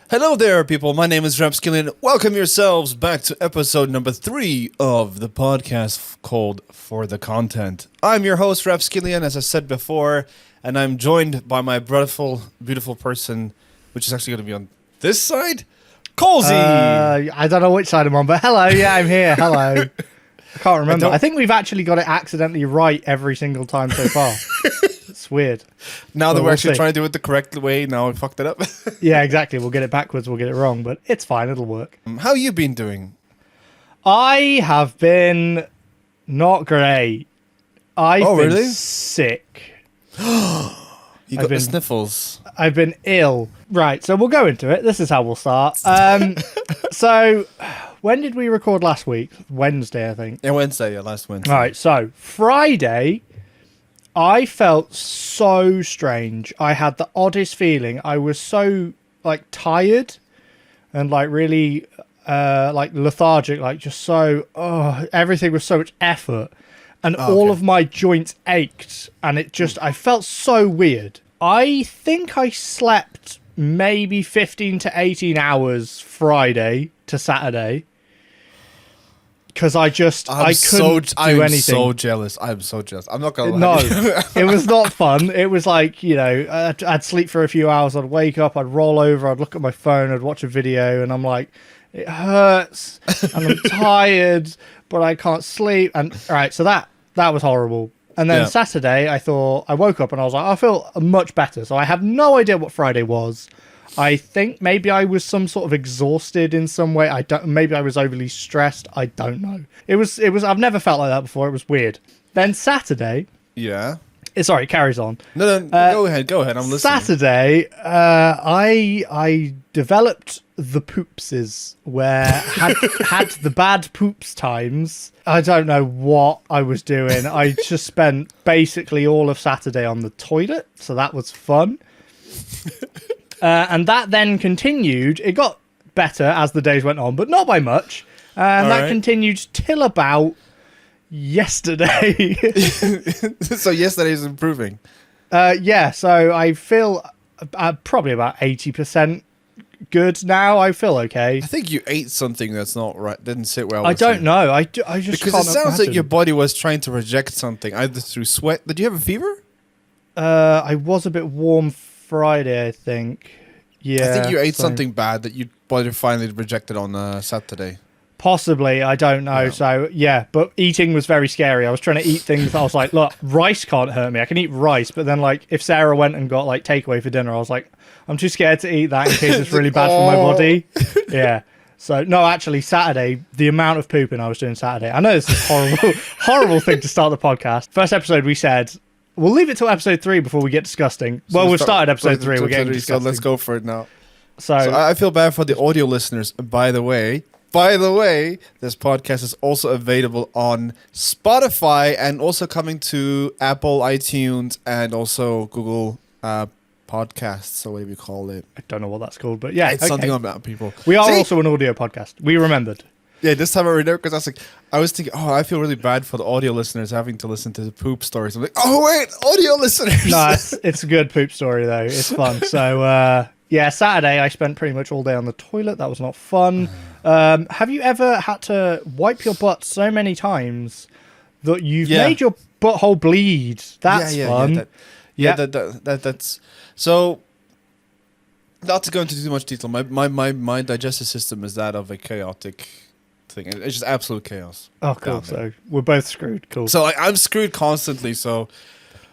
Hello there, people. My name is Rapskilian. Welcome yourselves back to episode number 3 of the podcast called For the Content. I'm your host, Rapskilian, as I said before, and I'm joined by my beautiful person, which is actually going to be on this side, Colesy. I don't know which side I'm on, but hello. Yeah, I'm here. Hello. I can't remember. I think we've actually got it accidentally right every single time so far. It's weird. Now that we're actually trying to do it the correct way, now we fucked it up. Yeah, exactly. We'll get it backwards, we'll get it wrong, but it's fine. It'll work. How you been doing? I have been not great. I've been really? sick. You got the sniffles. I've been ill. Right, so we'll go into it. This is how we'll start. So, when did we record last week? Wednesday, I think. Yeah, Wednesday. Yeah, last Wednesday. Right, so Friday, I felt so strange. I had the oddest feeling. I was so, tired and, really, lethargic, just so, everything was so much effort. And all of my joints ached, and I felt so weird. I think I slept maybe 15 to 18 hours Friday to Saturday. Because I couldn't do anything. I'm so jealous. I'm not going to lie. No, it was not fun. It was I'd sleep for a few hours. I'd wake up, I'd roll over, I'd look at my phone, I'd watch a video, and I'm like, it hurts, and I'm tired, but I can't sleep. And so that was horrible. And then Saturday, I woke up and I was like, I feel much better. So I have no idea what Friday was. I think maybe I was some sort of exhausted in some way. Maybe I was overly stressed. I don't know. It was. I've never felt like that before. It was weird. Then Saturday. Yeah. Sorry, it carries on. No, go ahead. I'm listening. Saturday, I developed the poopses where had the bad poops times. I don't know what I was doing. I just spent basically all of Saturday on the toilet, so that was fun. And that then continued. It got better as the days went on, but not by much. And that continued till about yesterday. So yesterday's improving. Yeah, so I feel probably about 80% good now. I feel okay. I think you ate something that's not right. Didn't sit well. I don't know. I just because can't it sounds imagine. like your body was trying to reject something either through sweat. Did you have a fever? I was a bit warm Friday, I think. Yeah, I think you ate something bad that your body finally rejected on Saturday. Possibly, I don't know. Yeah. So, yeah, but eating was very scary. I was trying to eat things. I was like, look, rice can't hurt me. I can eat rice. But then, if Sarah went and got, takeaway for dinner, I was like, I'm too scared to eat that in case it's really bad for my body. Yeah. So, no, actually, Saturday, the amount of pooping I was doing Saturday. I know this is horrible, horrible thing to start the podcast. First episode, we said, we'll leave it till episode 3 before we get disgusting. So we've started episode 3. We're getting disgusting. So let's go for it now. So I feel bad for the audio listeners, by the way. This podcast is also available on Spotify and also coming to Apple, iTunes, and also Google Podcasts, or whatever you call it. I don't know what that's called, but yeah. It's something about people. We are also an audio podcast. We remembered. Yeah, this time I remember because I was thinking, I feel really bad for the audio listeners having to listen to the poop stories. I'm like, oh wait, audio listeners. No, it's a good poop story though. It's fun. So yeah, Saturday I spent pretty much all day on the toilet. That was not fun. Have you ever had to wipe your butt so many times that you've made your butthole bleed? That's fun. That's so. Not to go into too much detail. My digestive system is that of a chaotic thing. It's just absolute chaos. Oh, cool. So we're both screwed. Cool. So I'm screwed constantly. So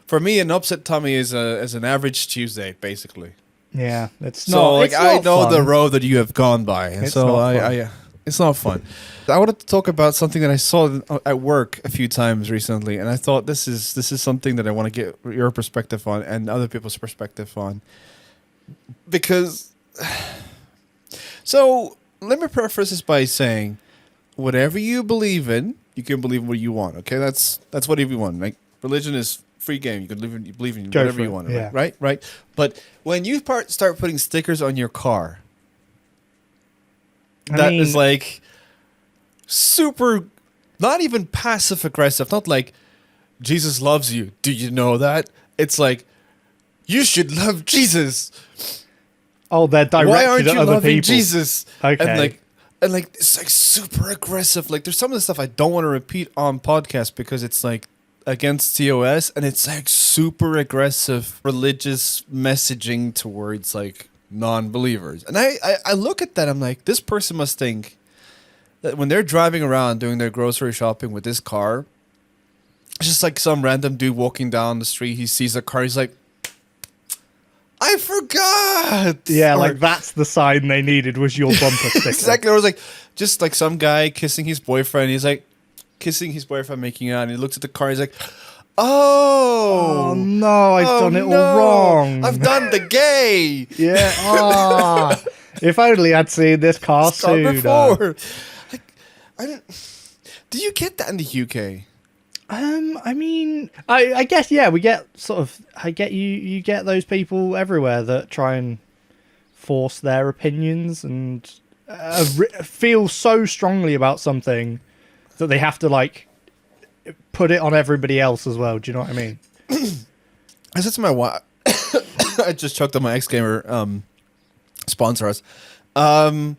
for me, an upset tummy is an average Tuesday, basically. Yeah, it's so not. I know the road that you have gone by, and it's it's not fun. I wanted to talk about something that I saw at work a few times recently, and I thought this is something that I want to get your perspective on and other people's perspective on. Because, so let me preface this by saying, whatever you believe in, you can believe what you want. Okay, that's whatever you want. Like religion is free game. You can believe in whatever you want. Yeah. Right. But when you start putting stickers on your car, that is super, not even passive aggressive. Not like Jesus loves you. Do you know that? It's like you should love Jesus. Oh, they're directed why aren't at you other loving people. Jesus? Okay. And like it's like super aggressive. Like there's some of the stuff I don't want to repeat on podcast because it's like against TOS, and it's like super aggressive religious messaging towards like non-believers. And I look at that, I'm like, this person must think that when they're driving around doing their grocery shopping with this car, it's just like some random dude walking down the street, he sees a car, he's like, I forgot. Yeah, Or- like that's the sign they needed was your bumper sticker. exactly. Or it was like just like some guy kissing his boyfriend. He's like kissing his boyfriend, making out, and he looks at the car. He's like, Oh no, I've done it all wrong. I've done the gay. Yeah. Ah. If only I'd seen this car Stop sooner. before. Like, I don't. Do you get that in the UK? I mean, I guess yeah, we get sort of. I get you get those people everywhere that try and force their opinions and feel so strongly about something that they have to like put it on everybody else as well. Do you know what I mean? I said to my wife, I just choked on my X Gamer sponsor us. I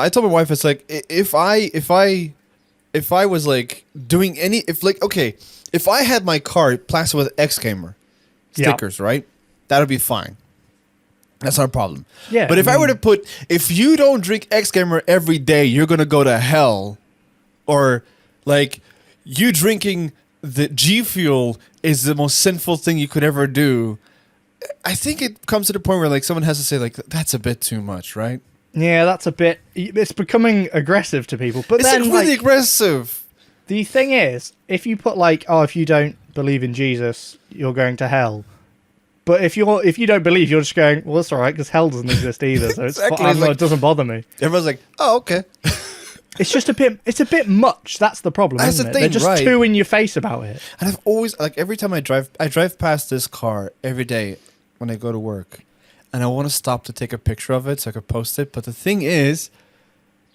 told my wife, it's like if I was like doing if I had my car plastered with X Gamer stickers, right? That would be fine. That's not a problem. Yeah. But if I were to put, if you don't drink X Gamer every day, you're gonna go to hell, or like you drinking the G Fuel is the most sinful thing you could ever do. I think it comes to the point where like someone has to say like that's a bit too much, right? Yeah, that's a bit. It's becoming aggressive to people. But It's then, like really aggressive. the thing is, if you put like, oh, if you don't believe in Jesus, you're going to hell. But if you don't believe, you're just going, well, that's all right because hell doesn't exist either, so Exactly. it's it doesn't bother me. Everyone's like, oh, okay. It's just a bit. It's a bit much. That's the problem, That's isn't the it? thing, They're just right. too in your face about it. And I've always, like, every time I drive past this car every day when I go to work. And I want to stop to take a picture of it so I could post it. But the thing is,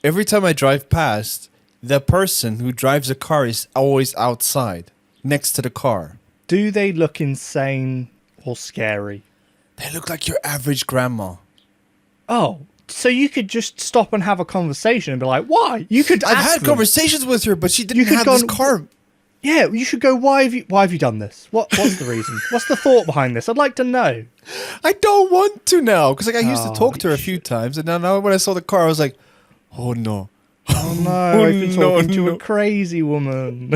every time I drive past, the person who drives the car is always outside, next to the car. Do they look insane or scary? They look like your average grandma. Oh, so you could just stop and have a conversation and be like, why? You could I've ask had them. conversations with her, but she You didn't could have go this on- car. Yeah, you should go, why have you done this? What's the reason? What's the thought behind this? I'd like to know. I don't want to now, because like I used to Oh, talk to her a you few times, and now when I saw the car, I was like, oh no. Oh no, I've been talking to no. a crazy woman.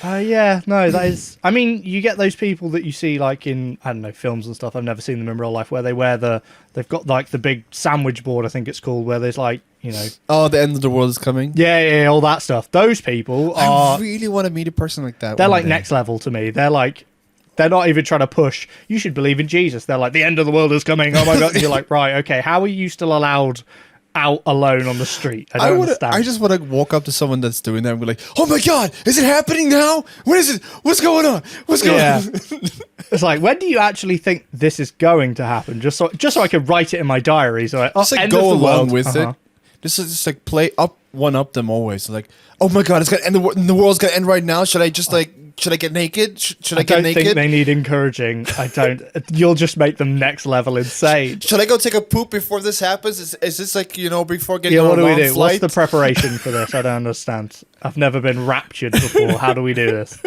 Yeah, no, that is. I mean, you get those people that you see like in, I don't know, films and stuff. I've never seen them in real life, where they've got like the big sandwich board, I think it's called, where there's like, you know, Oh, the end of the world is coming. yeah, all that stuff. Those people I are, really want to meet a person like that. they're one like day. next level to me. They're not even trying to push, you should believe in Jesus. They're like, the end of the world is coming. Oh my God. And you're like, right, okay, how are you still allowed out alone on the street? I don't understand. I just want to walk up to someone that's doing that and be like, "Oh my God, is it happening now? When is it? What's going on? What's going Yeah. on?" It's like, when do you actually think this is going to happen? Just so I can write it in my diary. So Just like end go of the along world. with Uh-huh. it. Just like play up one up them always. So like, oh my God, it's gonna end. The world's gonna end right now. Should I just like? Should I get naked? Should I get don't naked? think they need encouraging. I don't. You'll just make them next level insane. Should I go take a poop before this happens? Is this like before getting Yeah, on what a do we long do? flight? What's the preparation for this? I don't understand. I've never been raptured before. How do we do this?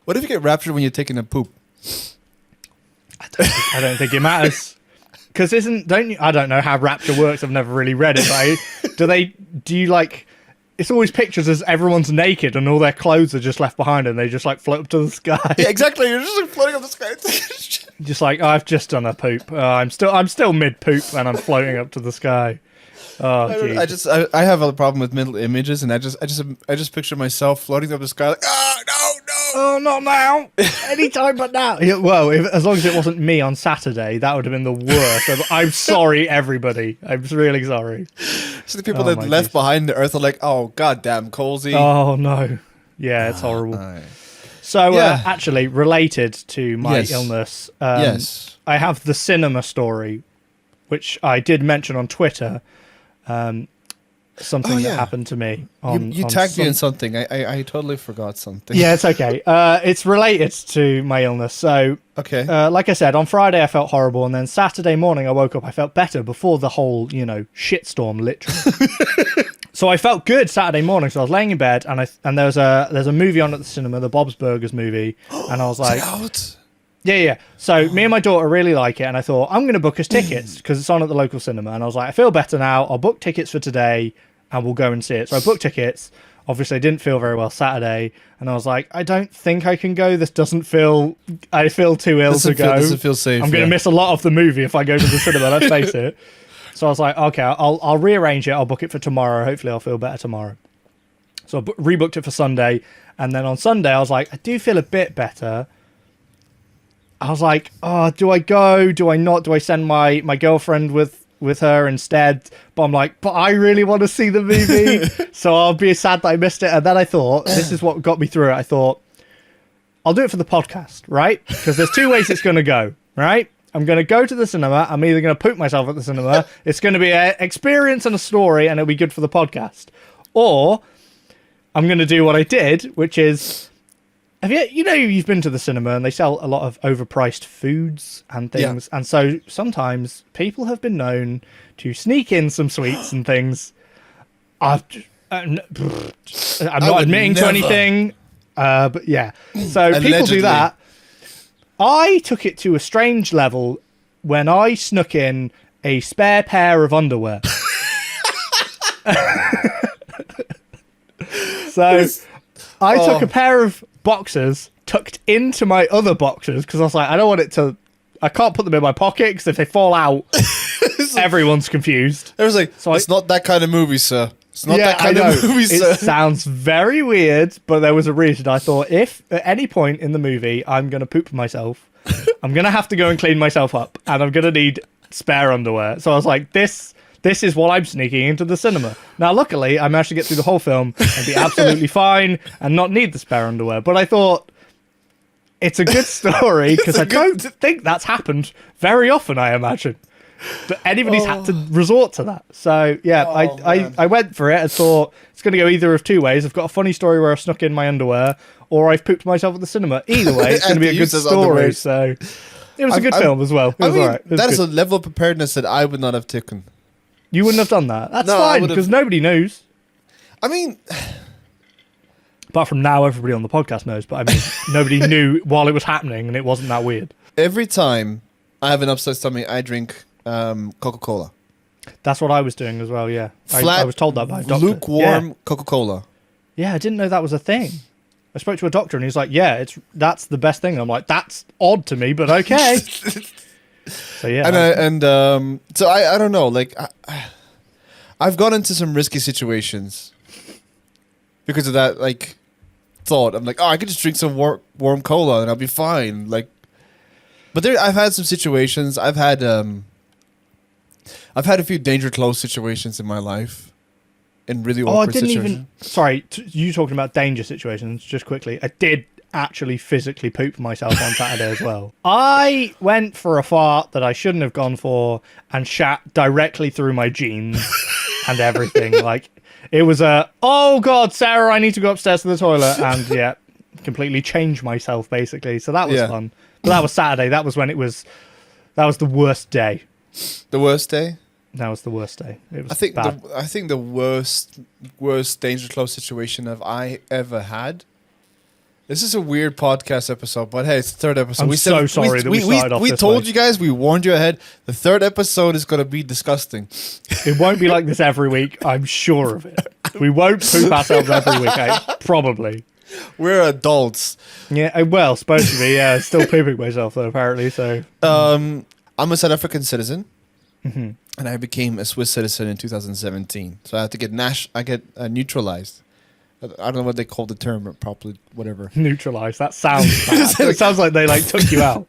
What if you get raptured when you're taking a poop? I don't think it matters. Because I don't know how rapture works. I've never really read it. But do you like, it's always pictures as everyone's naked and all their clothes are just left behind and they just like float up to the sky. Yeah, exactly. You're just like floating up the sky. Just like, oh, I've just done a poop. I'm still mid poop and I'm floating up to the sky. Oh, geez. I have a problem with mental images, and I just picture myself floating up the sky like, no. Oh, not now. Anytime but now. Yeah, well, as long as it wasn't me on Saturday, that would have been the worst. I'm sorry, everybody. I'm really sorry. So the people Oh, that my left geez. behind the earth are like, oh goddamn, Colesy. Oh, no. Yeah, it's horrible. Aye. So, Yeah. actually, related to my Yes. illness, Yes. I have the cinema story, which I did mention on Twitter. something that happened to me. You tagged me in something. I totally forgot something. Yeah, it's okay. It's related to my illness. So, Okay. like I said, on Friday I felt horrible, and then Saturday morning I woke up, I felt better before the whole, shitstorm, literally. So I felt good Saturday morning. So I was laying in bed, and there's a movie on at the cinema, the Bob's Burgers movie, and I was like, out? yeah. So me and my daughter really like it, and I thought I'm going to book us tickets because it's on at the local cinema. And I was like, I feel better now. I'll book tickets for today, and we'll go and see it. So I booked tickets. Obviously, I didn't feel very well Saturday, and I was like, I don't think I can go. This doesn't feel. I feel too ill to go. Doesn't feel safe. I'm going to miss a lot of the movie if I go to the cinema. Let's face it. So I was like, okay, I'll rearrange it. I'll book it for tomorrow. Hopefully, I'll feel better tomorrow. So I rebooked it for Sunday, and then on Sunday, I was like, I do feel a bit better. I was like, oh, do I go? Do I not? Do I send my girlfriend with her instead? But I'm like, but I really want to see the movie. So I'll be sad that I missed it. And then I thought, this is what got me through it. I thought, I'll do it for the podcast, right? Because there's two ways it's going to go, right? I'm going to go to the cinema. I'm either going to poop myself at the cinema. It's going to be an experience and a story, and it'll be good for the podcast. Or I'm going to do what I did, which is... you've been to the cinema and they sell a lot of overpriced foods and things. Yeah. And so sometimes people have been known to sneak in some sweets and things. I'm not admitting to anything, but yeah. So Allegedly. People do that. I took it to a strange level when I snuck in a spare pair of underwear. So I took a pair of boxers tucked into my other boxers because I was like, I can't put them in my pocket because if they fall out, everyone's confused. It was like, it's not that kind of movie, sir. It's not that kind of movie, sir. It sounds very weird, but there was a reason. I thought if at any point in the movie I'm going to poop myself, I'm going to have to go and clean myself up, and I'm going to need spare underwear. So I was like, this is what I'm sneaking into the cinema. Now, luckily, I managed to get through the whole film and be absolutely fine and not need the spare underwear. But I thought, it's a good story because I don't think that's happened very often, I imagine. But anybody's had to resort to that. So, yeah, I went for it. I thought, it's going to go either of two ways. I've got a funny story where I've snuck in my underwear, or I've pooped myself at the cinema. Either way, it's going to be a good story. So, it was a good film as well. It was all right. That is a level of preparedness that I would not have taken. You wouldn't have done that. That's fine, because nobody knows. I mean... Apart from now, everybody on the podcast knows, but I mean, nobody knew while it was happening, and it wasn't that weird. Every time I have an upset stomach, I drink Coca-Cola. That's what I was doing as well, yeah. I was told that by a doctor. Lukewarm Coca-Cola. Yeah, I didn't know that was a thing. I spoke to a doctor, and he's like, yeah, that's the best thing. I'm like, that's odd to me, but okay. So yeah, so I don't know. Like I've got into some risky situations because of that. Like thought, I'm like, oh, I could just drink some warm cola and I'll be fine. Like, but I've had some situations. I've had a few danger close situations in my life, in really awkward situations. Sorry, you talking about danger situations? Just quickly, I did actually physically poop myself on Saturday as well. I went for a fart that I shouldn't have gone for and shat directly through my jeans and everything. Like, it was oh God, Sarah, I need to go upstairs to the toilet, and yeah, completely change myself basically. So that was fun. But that was Saturday. That was the worst day. The worst day? That was the worst day. It was I think the worst danger close situation I ever had. This is a weird podcast episode, but hey, it's the third episode. I'm so sorry that we started off this way. We told you guys, we warned you ahead. The third episode is going to be disgusting. It won't be like this every week. I'm sure of it. We won't poop ourselves every week, probably. We're adults. Yeah, well, supposed to be. Yeah, still pooping myself though, apparently. So, I'm a South African citizen, mm-hmm. and I became a Swiss citizen in 2017. So I had to get neutralized. I don't know what they call the term, but probably whatever. Neutralized. That sounds bad. It sounds like they took you out.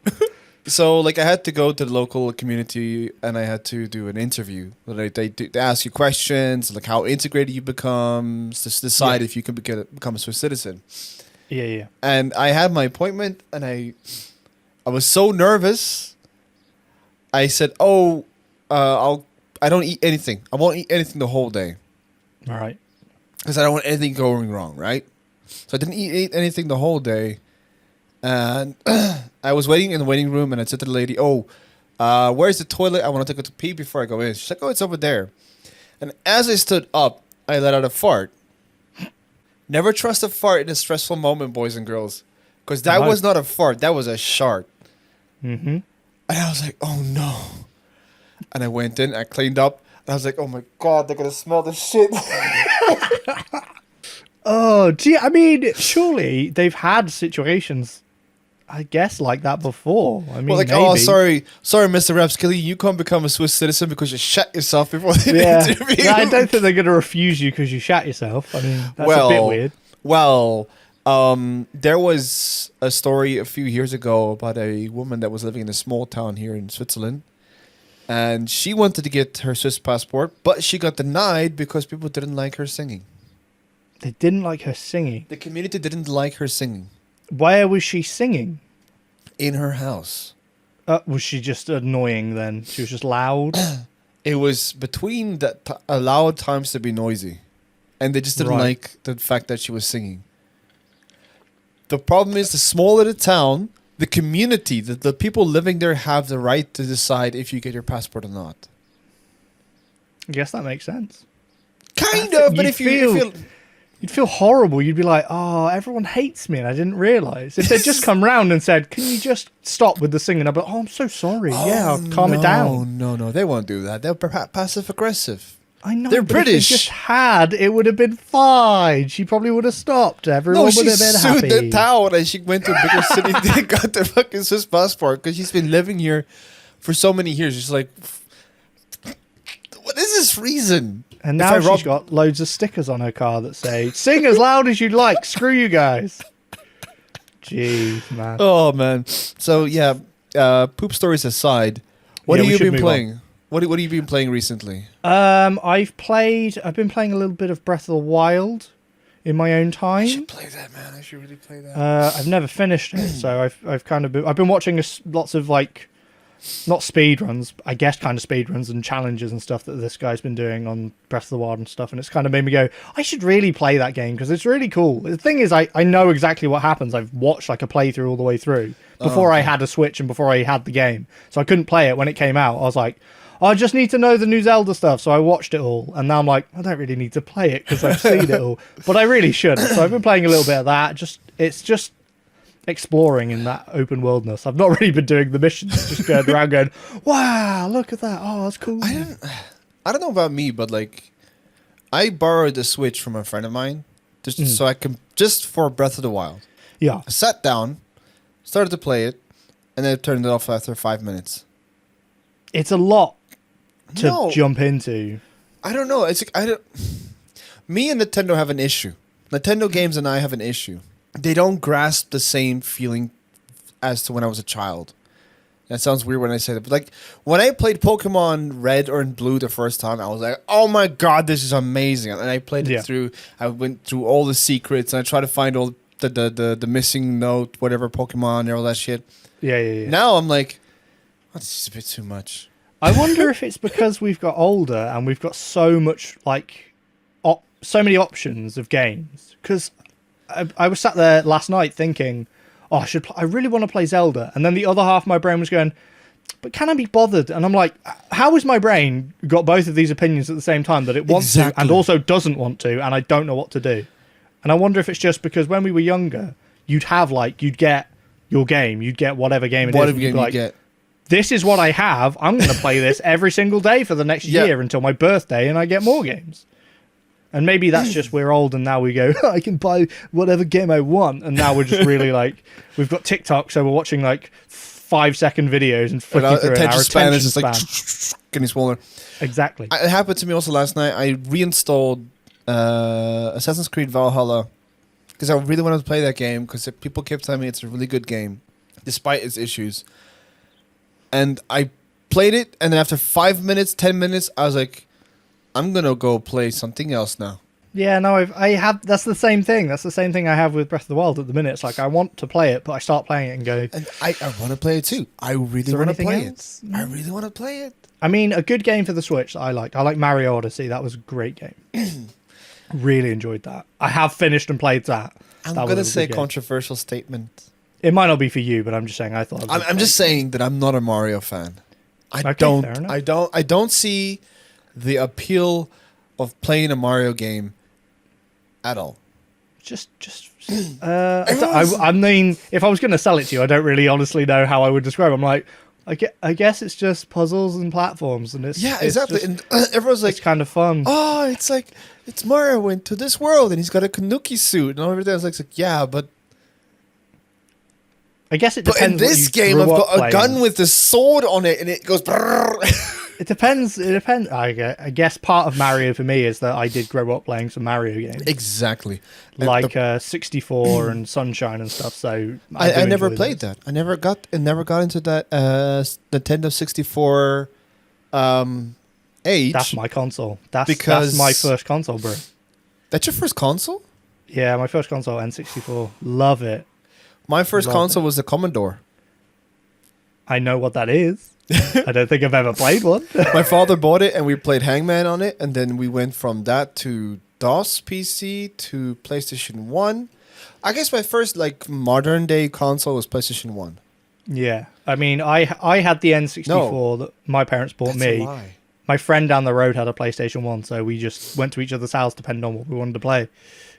So I had to go to the local community and I had to do an interview. They ask you questions, like how integrated you become, to decide if you can become a Swiss citizen. Yeah. And I had my appointment and I was so nervous. I said, I don't eat anything. I won't eat anything the whole day. All right. because I don't want anything going wrong, right? So I didn't eat anything the whole day. And I was waiting in the waiting room, and I said to the lady, where's the toilet? I want to take a pee before I go in. She's like, oh, it's over there. And as I stood up, I let out a fart. Never trust a fart in a stressful moment, boys and girls. Because that was not a fart. That was a shart. Mm-hmm. And I was like, oh, no. And I went in, I cleaned up. And I was like, oh, my God, they're going to smell the shit. Oh, gee, I mean, surely they've had situations, I guess, like that before. I mean, well, like, maybe. oh, sorry, Mr. Rapskilian, you can't become a Swiss citizen because you shat yourself before the interview. No, I don't think they're going to refuse you because you shat yourself. I mean, that's a bit weird. Well, there was a story a few years ago about a woman that was living in a small town here in Switzerland. And she wanted to get her Swiss passport, but she got denied because people didn't like her singing. They didn't like her singing. The community didn't like her singing. Where was she singing? In her house. Was she just annoying then? She was just loud? It was between allowed times to be noisy. And they just didn't like the fact that she was singing. The problem is, the smaller the town, the community, the people living there have the right to decide if you get your passport or not. I guess that makes sense. Kind of, but if you feel... You'd feel horrible. You'd be like, oh, everyone hates me and I didn't realise. If they'd just come round and said, can you just stop with the singing? I'd be like, oh, I'm so sorry. I'll calm it down. No, they won't do that. They're passive-aggressive. I know, they're but British. If they just it would have been fine. She probably would have stopped. Everyone would have been happy. No, she sued the town and she went to a bigger city and got the fucking Swiss passport because she's been living here for so many years. She's like, what is this reason? And now she's got loads of stickers on her car that say, sing as loud as you'd like. Screw you guys. Jeez, man. Oh, man. So, yeah, poop stories aside, what have you been playing? What have you been playing recently? I've been playing a little bit of Breath of the Wild in my own time. I should play that, man. I should really play that. I've never finished it, so I've been watching lots of like, not speed runs, I guess kind of speed runs and challenges and stuff that this guy's been doing on Breath of the Wild and stuff, and it's kind of made me go, I should really play that game because it's really cool. The thing is, I know exactly what happens. I've watched like a playthrough all the way through before I had a Switch and before I had the game, so I couldn't play it when it came out. I was like, I just need to know the new Zelda stuff, so I watched it all, and now I'm like, I don't really need to play it because I've seen it all, but I really should. So I've been playing a little bit of that. It's just exploring in that open worldness. I've not really been doing the missions, just going around going, wow, look at that, oh, that's cool. I don't know about me, but like, I borrowed the Switch from a friend of mine so I can, just for Breath of the Wild. Yeah. I sat down, started to play it, and then turned it off after 5 minutes. It's a lot to jump into. I don't know. Me and Nintendo have an issue. Nintendo games and I have an issue. They don't grasp the same feeling as to when I was a child. That sounds weird when I say that, but like when I played Pokemon Red or Blue the first time, I was like, "Oh my god, this is amazing!" And I played it through. I went through all the secrets and I tried to find all the missing note, whatever Pokemon and all that shit. Yeah. Now I'm like, that's just a bit too much. I wonder if it's because we've got older and we've got so much so many options of games. Because I was sat there last night thinking, oh, I really want to play Zelda. And then the other half of my brain was going, but can I be bothered? And I'm like, how has my brain got both of these opinions at the same time, that it wants to and also doesn't want to, and I don't know what to do? And I wonder if it's just because when we were younger, you'd get your game, you'd get whatever game it is. Whatever game you get. This is what I have. I'm going to play this every single day for the next year until my birthday, and I get more games. And maybe that's just we're old and now we go, I can buy whatever game I want. And now we're just really like, we've got TikTok, so we're watching like 5-second videos and flicking through it. Our attention is just like getting smaller. Exactly. It happened to me also last night. I reinstalled Assassin's Creed Valhalla because I really wanted to play that game because people kept telling me it's a really good game despite its issues. And I played it, and then after 5 minutes, 10 minutes, I was like, I'm gonna go play something else now. Yeah, no, I have. That's the same thing. That's the same thing I have with Breath of the Wild at the minute. It's like I want to play it, but I start playing it and go. And I want to play it too. I really want to play it. I really want to play it. I mean, a good game for the Switch that I liked. I like Mario Odyssey. That was a great game. Really enjoyed that. I have finished and played that. I'm That gonna was a say good game. controversial statement. It might not be for you, but I'm just saying I thought. I'm just saying that I'm not a Mario fan. Okay, fair enough. I don't see the appeal of playing a Mario game at all. I mean, if I was going to sell it to you, I don't really honestly know how I would describe it. I'm like, I guess it's just puzzles and platforms, and it's exactly. It's just, And everyone's like, it's kind of fun. oh, it's Mario went to this world and he's got a Kanuki suit and everything. I was like, yeah, but I guess it in depends. this game, I've got a gun with a sword on it and it goes. It depends. I guess part of Mario for me is that I did grow up playing some Mario games. Exactly. Like 64 and Sunshine and stuff. So I never played that. I never got into that Nintendo 64 age. That's my console. That's my first console, bro. That's your first console? Yeah, my first console, N64. Love it. My first console was the Commodore. I know what that is. I don't think I've ever played one. My father bought it and we played Hangman on it, and then we went from that to DOS PC to PlayStation 1. I guess my first modern day console was PlayStation 1. Yeah. I mean, I had the N64 that my parents bought That's me. a lie. My friend down the road had a PlayStation 1, so we just went to each other's house depending on what we wanted to play. It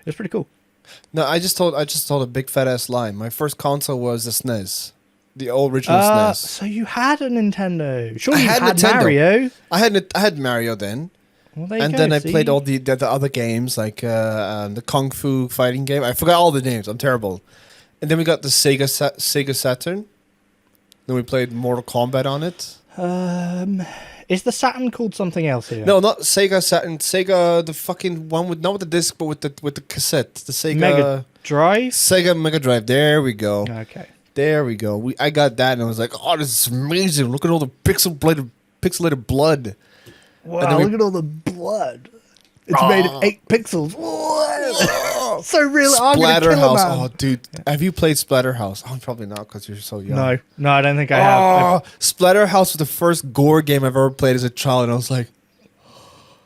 was pretty cool. No, I just told a big fat ass lie. My first console was the SNES. The original SNES. So you had a Nintendo. Sure, you had had Nintendo. Mario. I had Mario then. Well, there you And go, then I see? played all the other games, like the Kung Fu fighting game. I forgot all the names. I'm terrible. And then we got the Sega Saturn. Then we played Mortal Kombat on it. Is the Saturn called something else here? No, not Sega Saturn. Sega, the fucking one with not with the disc, but with the cassette. The Sega Mega Drive. Sega Mega Drive. There we go. Okay. There we go. I got that, and I was like, "Oh, this is amazing! Look at all the pixelated blood." Wow, look at all the blood. It's made of 8 pixels. Whoa. So real. Splatterhouse. Oh, dude. Have you played Splatterhouse? Oh, probably not because you're so young. No, I don't think I have. Splatterhouse was the first gore game I've ever played as a child, and I was like,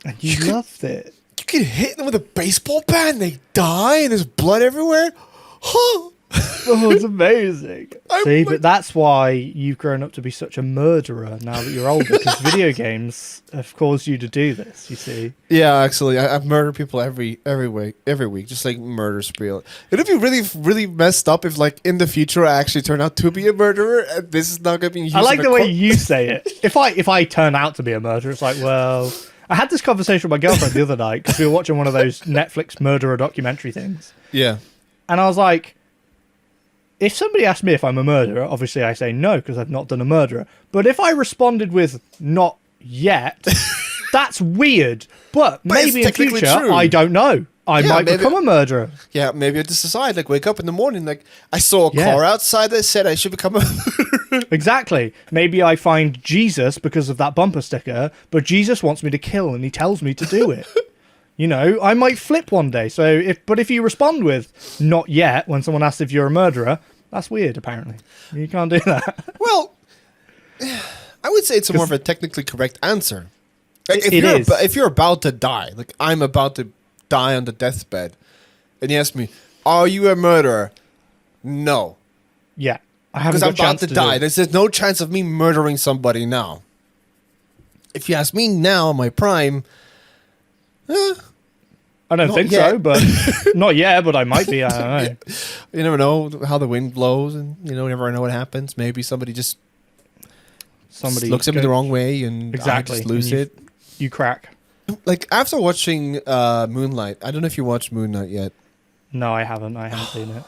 And you loved it. you can hit them with a baseball bat and they die and there's blood everywhere? Huh. Oh, it's amazing. See, but that's why you've grown up to be such a murderer now that you're older, because video games have caused you to do this, you see. Yeah, actually, I murder people every week, just like murder spree. It'd be really, really messed up if, in the future, I actually turn out to be a murderer, and this is not going to be used. I like the way you say it. If I turn out to be a murderer, it's like, well, I had this conversation with my girlfriend the other night because we were watching one of those Netflix murderer documentary things. Yeah. And I was like, if somebody asked me if I'm a murderer, obviously I say no because I've not done a murderer. But if I responded with not yet, that's weird. But maybe in future, true. I don't know. I might become a murderer. Yeah, maybe I just decide, wake up in the morning, I saw a car outside that said I should become a murderer. Exactly. Maybe I find Jesus because of that bumper sticker, but Jesus wants me to kill and he tells me to do it. I might flip one day. So if you respond with not yet when someone asks if you're a murderer, that's weird, apparently. You can't do that. Well, I would say it's more of a technically correct answer. If you're about to die, I'm about to die on the deathbed, and you ask me, are you a murderer? No. Yeah. I haven't because I'm about to die. There's no chance of me murdering somebody now. If you ask me now, my prime, I don't think so, but not yet, but I might be. I don't know. You never know how the wind blows, and you never know what happens. Maybe somebody looks at me the wrong way, and I just lose it. You crack. After watching Moonlight, I don't know if you watched Moonlight yet. No, I haven't. I haven't seen it.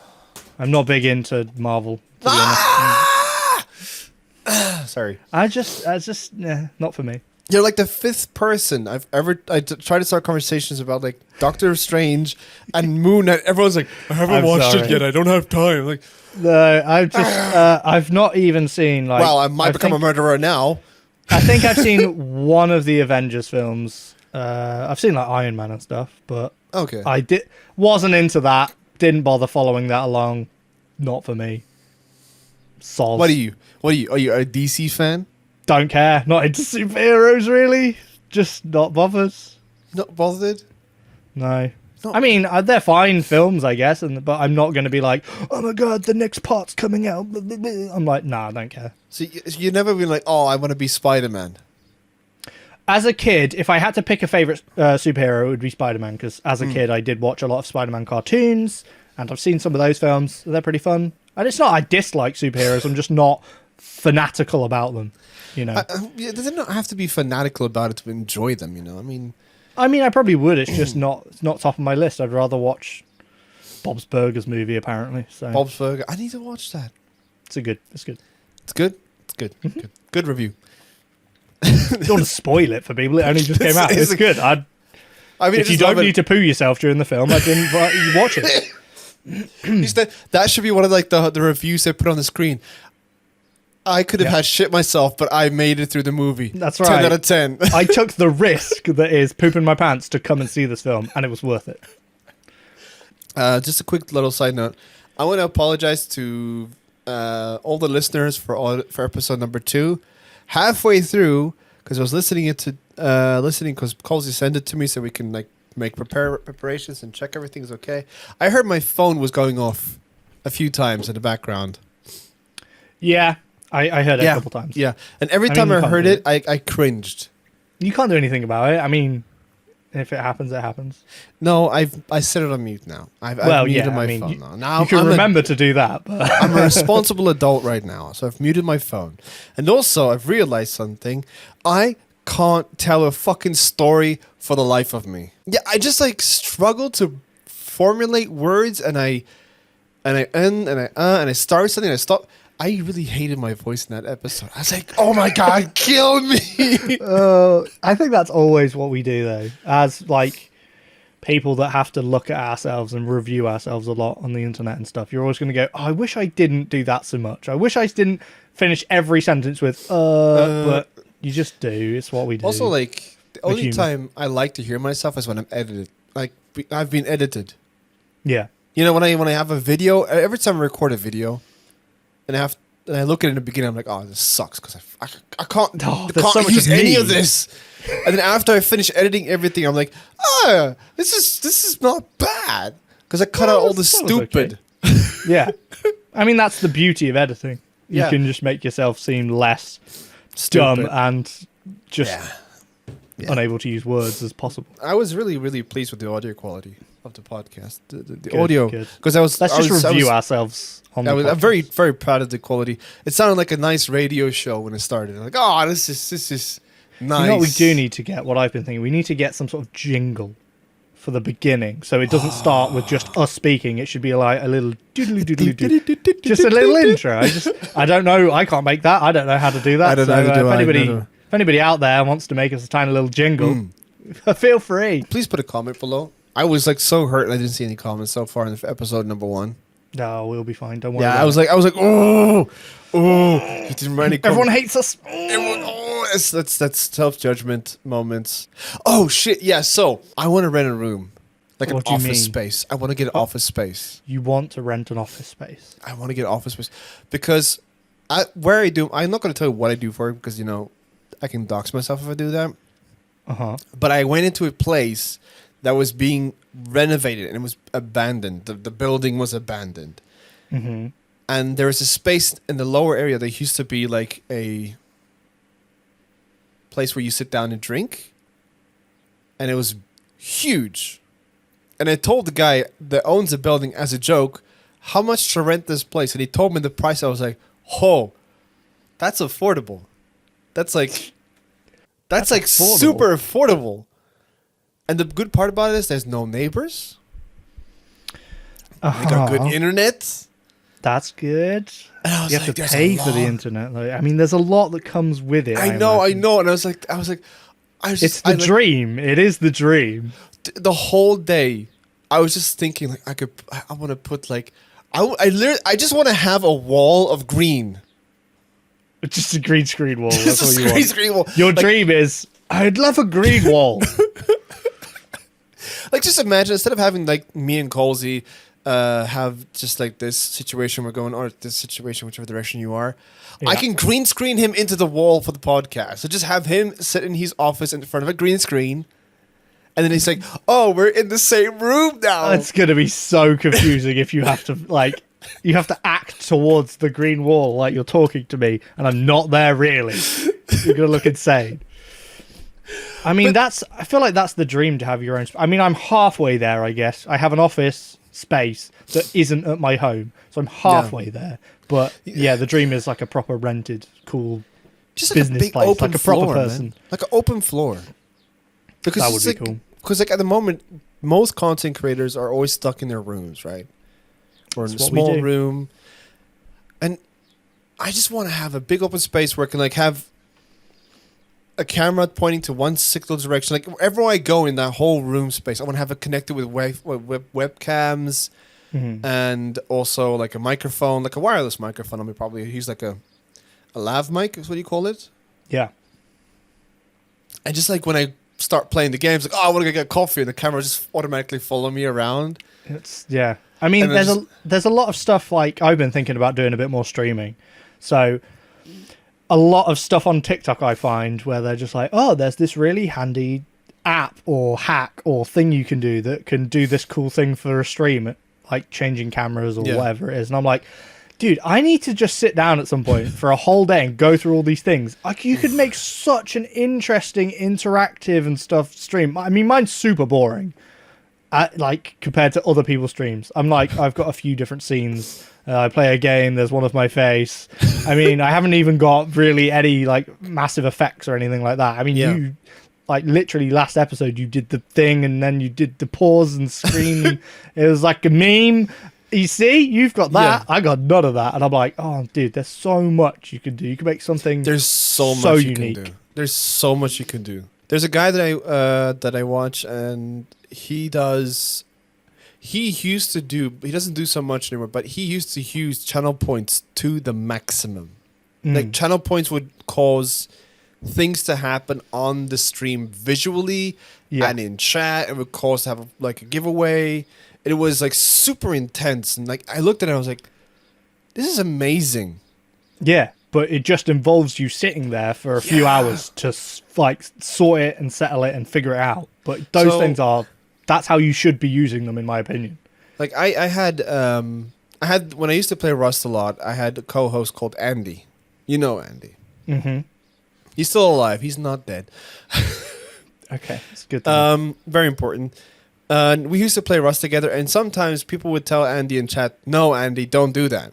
I'm not big into Marvel, to be honest. Sorry. I just, not for me. You're the fifth person I've ever. I try to start conversations about Doctor Strange and Moon Knight. Everyone's like, I haven't watched it yet. I don't have time. No, I've not even seen Well, I might become a murderer now. I think I've seen one of the Avengers films. I've seen Iron Man and stuff, but okay, I wasn't into that. Didn't bother following that along. Not for me. Soz. What are you? Are you a DC fan? Don't care. Not into superheroes, really. Just not bothered. Not bothered? No. I mean, they're fine films, I guess, but I'm not going to be like, oh my god, the next part's coming out. I'm like, nah, I don't care. So you never been like, oh, I want to be Spider-Man. As a kid, if I had to pick a favorite superhero, it would be Spider-Man, because as a kid, I did watch a lot of Spider-Man cartoons, and I've seen some of those films. They're pretty fun. And it's not I dislike superheroes, I'm just not fanatical about them, you know. It doesn't have to be fanatical about it to enjoy them, you know. I mean, I probably would. It's just it's not top of my list. I'd rather watch Bob's Burgers movie, apparently. So Bob's Burger. I need to watch that. It's good. It's good. Good review. Don't want to spoil it for people. It only just came out. It's good. If you don't need to poo yourself during the film, I didn't you watch it. That should be one of like the reviews they put on the screen. I could have had shit myself, but I made it through the movie. That's right. 10 out of 10. I took the risk that is pooping my pants to come and see this film, and it was worth it. Just a quick little side note. I want to apologize to all the listeners for episode number 2. Halfway through, because I was listening because Colesy sent it to me so we can like make preparations and check everything's okay. I heard my phone was going off a few times in the background. Yeah. I heard it a couple times. Yeah, and every time I heard it, I cringed. You can't do anything about it. I mean, if it happens, it happens. No, I set it on mute now. I've muted my phone now. You can remember to do that. But I'm a responsible adult right now, so I've muted my phone. And also, I've realized something. I can't tell a fucking story for the life of me. Yeah, I just like struggle to formulate words, and I start something, and I stop. I really hated my voice in that episode. I was like, oh my God, kill me. I think that's always what we do, though. As, like, people that have to look at ourselves and review ourselves a lot on the internet and stuff, you're always going to go, oh, I wish I didn't do that so much. I wish I didn't finish every sentence with, but you just do. It's what we do. Also, like, the only time I like to hear myself is when I'm edited. Like, I've been edited. Yeah. You know, when I have a video, every time I record a video, and I look at it in the beginning, I'm like, oh, this sucks because I can't use any of this. And then after I finish editing everything, I'm like, oh, this is not bad because I cut out all the stupid. Okay. Yeah, I mean that's the beauty of editing. You Yeah. can just make yourself seem less Stupid. dumb and just unable to use words as possible. I was really, really pleased with the audio quality of the podcast. The Good, audio, good. because Let's just review ourselves. On the I'm podcast. very, very proud of the quality. It sounded like a nice radio show when it started. Like, oh, this is nice. You know what we do need to get? What I've been thinking, we need to get some sort of jingle for the beginning, so it doesn't start with just us speaking. It should be like a little doodly doodly doo, just a little intro. I don't know. I can't make that. I don't know how to do that. I don't know how to do it. If anybody out there wants to make us a tiny little jingle, feel free. Please put a comment below. I was like so hurt I didn't see any comments so far in episode number 1. No, we'll be fine. Don't worry. Yeah, I was like, oh, you didn't write any comments. Everyone hates us. That's self-judgment moments. Oh shit, yeah. So I want to rent a room, like What an do you office mean? space. I want to get an office space. You want to rent an office space? I want to get an office space because I'm not going to tell you what I do for it because you know I can dox myself if I do that. But I went into a place that was being renovated and it was abandoned. The building was abandoned. Mm-hmm. And there was a space in the lower area that used to be like a place where you sit down and drink. And it was huge. And I told the guy that owns the building as a joke, how much to rent this place? And he told me the price. I was like, oh, that's affordable. That's like affordable. super affordable. And the good part about it is there's no neighbors. I got good internet. That's good. And I was You have like, to there's pay a for the lot. internet, though. I mean, there's a lot that comes with it. I know. imagine. And I was like, It's the dream. It is the dream. The whole day, I was just thinking like I want to put like, I just want to have a wall of green. Just a green screen wall. That's Just all a you green want. screen wall. Your dream is, I'd love a green wall. Like just imagine instead of having like me and Colesy have just like this situation we're going or this situation whichever direction you are, I can green screen him into the wall for the podcast. So just have him sit in his office in front of a green screen, And then he's like, "Oh, we're in the same room now." It's going to be so confusing if you have to you have to act towards the green wall like you're talking to me, and I'm not there really. You're going to look insane. I mean, I feel like that's the dream, to have your own. I mean, I'm halfway there, I guess. I have an office space that isn't at my home, so I'm halfway there. But yeah, the dream is like a proper rented, cool just business like a big place, open like a proper floor, person. man. Like an open floor. Because That would be cool. Because like at the moment, most content creators are always stuck in their rooms, right? Or in a small room. And I just want to have a big open space where I can like have a camera pointing to one single direction. Like wherever I go in that whole room space, I want to have it connected with webcams and also like a microphone, like a wireless microphone. I mean, probably use like a lav mic is what you call it. Yeah. And just like when I start playing the games, like, oh, I want to go get coffee, and the camera just automatically follow me around. Yeah. I mean, And there's a lot of stuff like I've been thinking about doing a bit more streaming. So a lot of stuff on TikTok I find where they're just like, oh, there's this really handy app or hack or thing you can do that can do this cool thing for a stream, like changing cameras or whatever it is. And I'm like, dude, I need to just sit down at some point for a whole day and go through all these things. Like, you could make such an interesting, interactive and stuff stream. I mean, mine's super boring, like compared to other people's streams. I'm like, I've got a few different scenes. I play a game. There's one of my face. I mean, I haven't even got really any like massive effects or anything like that. I mean, you like literally last episode you did the thing and then you did the pause and screen. It was like a meme. You see, you've got that. I got none of that, and I'm like, oh, dude, there's so much you can do. You can make something. There's so much you can do. There's so much you can do. There's a guy that I watch, and he does. He used to do. He doesn't do so much anymore, but he used to use channel points to the maximum. Like channel points would cause things to happen on the stream visually and in chat. It would cause to have like a giveaway. It was like super intense, and like I looked at it, and I was like, "This is amazing." Yeah, but it just involves you sitting there for a few hours to like sort it and settle it and figure it out. But those things that's how you should be using them, in my opinion. Like I had when I used to play Rust a lot, I had a co-host called Andy. You know Andy. Mm-hmm. He's still alive. He's not dead. Okay, it's good. Very important. We used to play Rust together, and sometimes people would tell Andy in chat, "No, Andy, don't do that."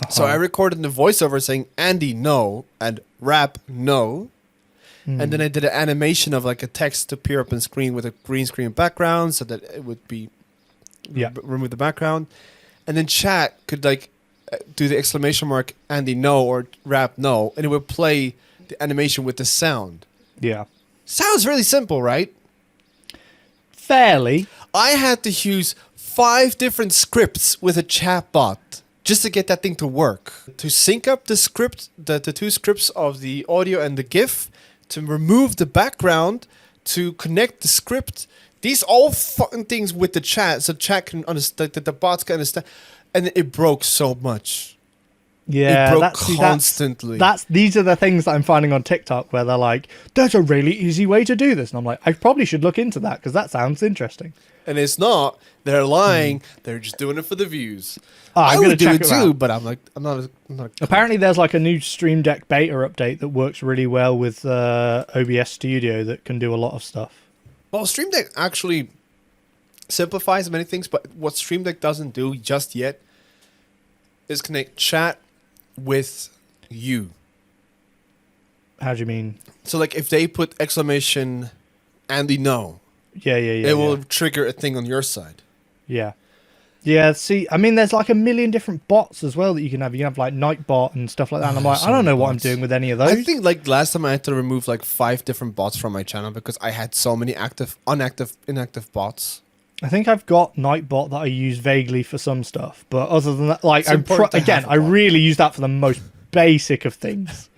So I recorded the voiceover saying, "Andy, no," and "Rap, no." And then I did an animation of like a text to appear up on screen with a green screen background so that it would be remove the background. And then chat could like do the exclamation mark "Andy, no" or "Rap, no," and it would play the animation with the sound. Yeah. Sounds really simple, right? Fairly. I had to use 5 different scripts with a chat bot just to get that thing to work. To sync up the script, the 2 scripts of the audio and the GIF, to remove the background, to connect the script. These all fucking things with the chat, so chat can understand, that the bots can understand. And it broke so much. Yeah, it broke constantly. These are the things that I'm finding on TikTok where they're like, there's a really easy way to do this. And I'm like, I probably should look into that because that sounds interesting. And it's not. They're lying. They're just doing it for the views. I would do it too, but I'm not. Apparently there's like a new Stream Deck beta update that works really well with OBS Studio that can do a lot of stuff. Well, Stream Deck actually simplifies many things, but what Stream Deck doesn't do just yet is connect chat with you. How do you mean? So like if they put exclamation Andy no, it will trigger a thing on your side. Yeah, see, I mean, there's like a million different bots as well that you can have. You can have like Nightbot and stuff like that. And I'm like, I don't know what I'm doing with any of those. I think like last time I had to remove like 5 different bots from my channel because I had so many inactive bots. I think I've got Nightbot that I use vaguely for some stuff, but other than that, like I really use that for the most basic of things.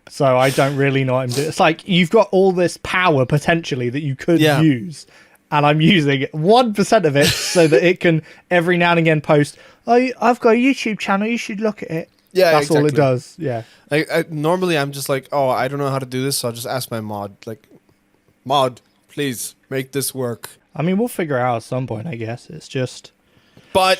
So I don't really know what I'm doing. It's like you've got all this power potentially that you could use, and I'm using 1% of it so that it can every now and again post, "Oh, I've got a YouTube channel. You should look at it." Yeah, that's all it does. Yeah. Normally I'm just like, "Oh, I don't know how to do this," so I'll just ask my mod, like, "Mod, Please make this work. I mean, we'll figure it out at some point, I guess. It's just... But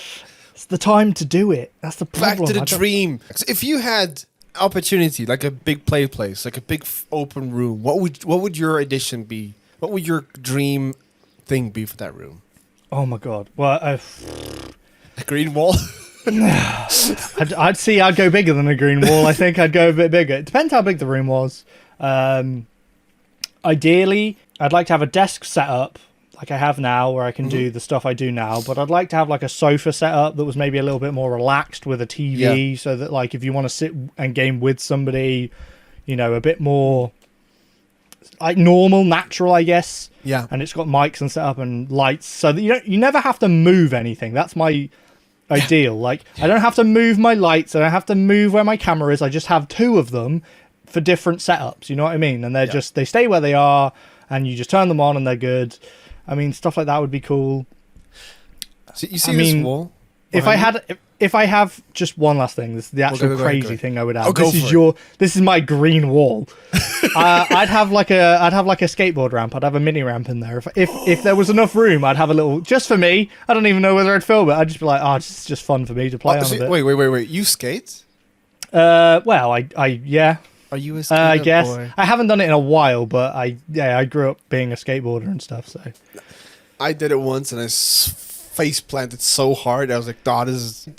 it's the time to do it. That's the back problem. to the dream. If you had opportunity, like a big place, like a big open room, what would your addition be? What would your dream thing be for that room? Oh my god. Well, A green wall? I'd go bigger than a green wall. I think I'd go a bit bigger. It depends how big the room was. Ideally, I'd like to have a desk set up like I have now, where I can do the stuff I do now, but I'd like to have like a sofa set up that was maybe a little bit more relaxed with a TV, so that like if you want to sit and game with somebody, you know, a bit more like normal, natural, I guess. Yeah. And it's got mics and set up and lights, so that you never have to move anything. That's my ideal. Like, I don't have to move my lights, I don't have to move where my camera is. I just have two of them for different setups, you know what I mean? And they're just, they stay where they are, and you just turn them on and they're good. I mean, stuff like that would be cool. So you see this wall? If I have just one last thing, this is the actual crazy thing I would have. This is my green wall. I'd have like a skateboard ramp. I'd have a mini ramp in there. If there was enough room, I'd have a little just for me. I don't even know whether I'd film it. I'd just be like, it's just fun for me to play on a bit. Wait. You skate? Well, yeah. Are you a skater I guess boy? I haven't done it in a while, but I grew up being a skateboarder and stuff. So I did it once, and I face planted so hard. I was like,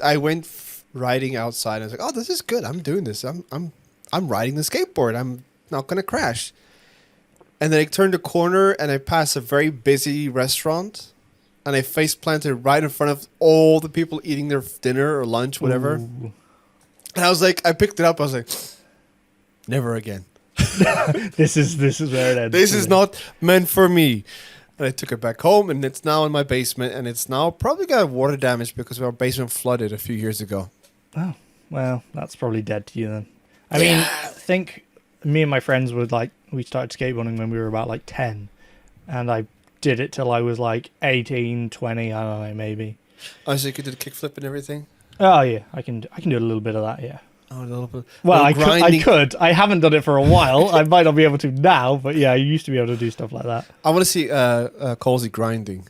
I went riding outside. And I was like, this is good. I'm doing this. I'm riding the skateboard. I'm not gonna crash. And then I turned a corner, and I passed a very busy restaurant, and I face planted right in front of all the people eating their dinner or lunch, whatever. Ooh. And I was like, I picked it up. I was like, never again. This is where it ends. This is not meant for me. And I took it back home, and it's now in my basement, and it's now probably got water damage because our basement flooded a few years ago. Oh, well, that's probably dead to you then. I mean, I think me and my friends we started skateboarding when we were about like 10, and I did it till I was like 18, 20, I don't know, maybe. Oh, so you could do the kickflip and everything? Oh, yeah, I can do a little bit of that, yeah. Oh, a little bit. Well, I could. I haven't done it for a while. I might not be able to now, but yeah, I used to be able to do stuff like that. I want to see Colesy grinding.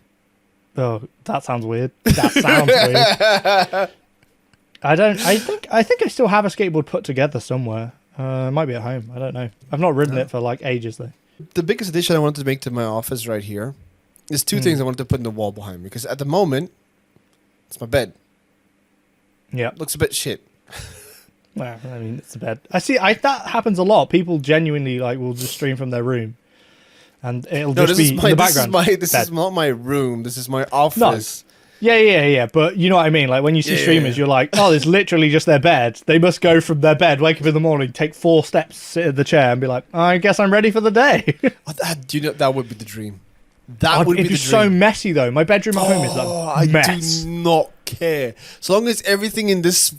Oh, that sounds weird. That sounds weird. I think I still have a skateboard put together somewhere. It might be at home. I don't know. I've not ridden it for like ages though. The biggest addition I wanted to make to my office right here is two things I wanted to put in the wall behind me, because at the moment it's my bed. Yeah, looks a bit shit. Well, I mean, it's a bed. That happens a lot. People genuinely will just stream from their room, and it'll just be in the background. This is not my room. This is my office. No. Yeah. But you know what I mean. Like when you see streamers, you're like, oh, it's literally just their bed. They must go from their bed, wake up in the morning, take 4 steps, sit in the chair, and be like, I guess I'm ready for the day. Do you know that would be the dream? That would be the dream. So messy though. My bedroom at home is a mess. I do not care. So long as everything in this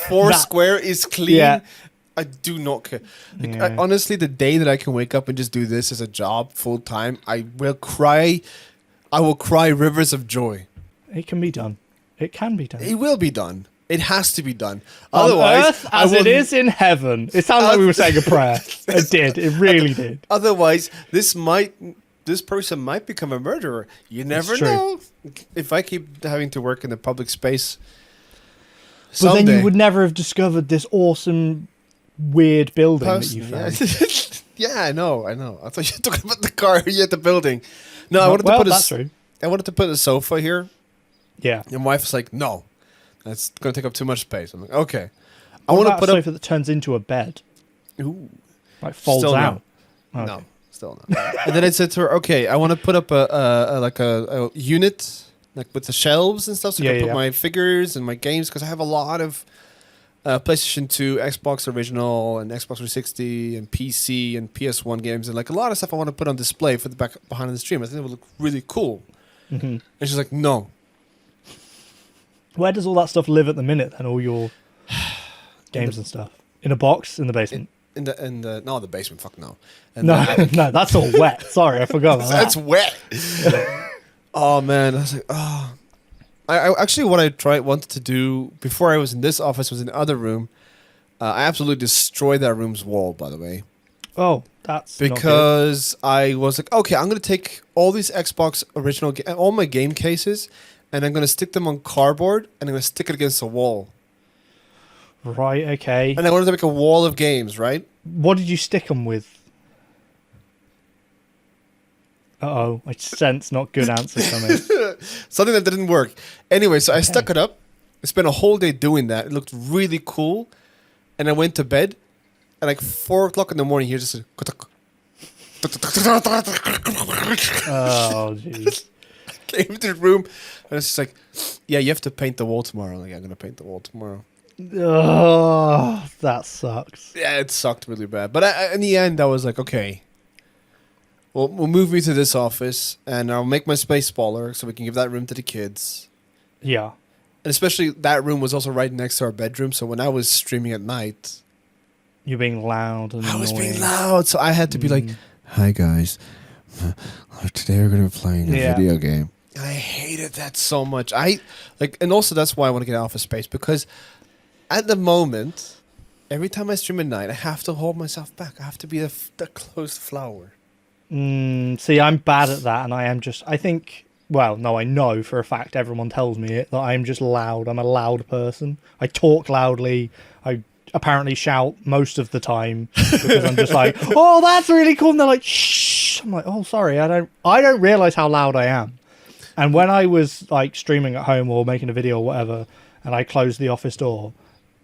4 square is clean, I do not care. Honestly, the day that I can wake up and just do this as a job full time, I will cry. I will cry rivers of joy. It can be done. It can be done. It will be done. It has to be done. On earth as it is in heaven. It sounds like we were saying a prayer. It did. It really did. Otherwise, this person might become a murderer. You never know. If I keep having to work in the public space. But then you would never have discovered this awesome, weird building that you found. Yeah, I know. I thought you were talking about the car you had the building. No, I wanted to put a sofa here. Yeah. And my wife's like, no, that's going to take up too much space. I'm like, okay. I want to put a sofa that turns into a bed. Ooh. Like folds out. No. Okay. No, still not. And then I said to her, okay, I want to put up a unit, like with the shelves and stuff, so I can put my figures and my games, because I have a lot of PlayStation 2, Xbox Original, and Xbox 360, and PC and PS1 games, and like a lot of stuff I want to put on display for the behind the stream. I think it would look really cool. Mm-hmm. And she's like, no. Where does all that stuff live at the minute? And all your games and stuff in a box in the basement. In the basement. Fuck no. No, that's all wet. Sorry, I forgot about that. That's wet. Oh man, I was like, oh. I actually wanted to do before I was in this office was in the other room. I absolutely destroyed that room's wall, by the way. Oh, that's not good. because I was like, okay, I'm gonna take all these Xbox original, all my game cases, and I'm gonna stick them on cardboard, and I'm gonna stick it against a wall, Right, okay. and I wanted to make a wall of games, right? What did you stick them with? Uh-oh, I sense not good answer coming. Something that didn't work. Anyway, so I stuck it up. I spent a whole day doing that. It looked really cool, and I went to bed. At like 4 o'clock in the morning, you're just like, Oh, jeez. came into the room, and it's just like, yeah, you have to paint the wall tomorrow. I'm like, I'm gonna paint the wall tomorrow. Oh, that sucks. Yeah, it sucked really bad. But in the end, I was like, okay, we'll move me to this office, and I'll make my space smaller so we can give that room to the kids. Yeah. And especially that room was also right next to our bedroom, so when I was streaming at night, You're being loud and I was being annoying. loud, so I had to be like, hi guys, today we're going to be playing a video game. I hated that so much. And also that's why I want to get out of space, because at the moment, every time I stream at night, I have to hold myself back. I have to be the closed flower. See, I'm bad at that, and I know for a fact, everyone tells me it, that I'm just loud. I'm a loud person. I talk loudly. I apparently shout most of the time because I'm just like, oh, that's really cool. And they're like, shh. I'm like, oh, sorry. I don't realize how loud I am. And when I was like streaming at home or making a video or whatever, and I closed the office door,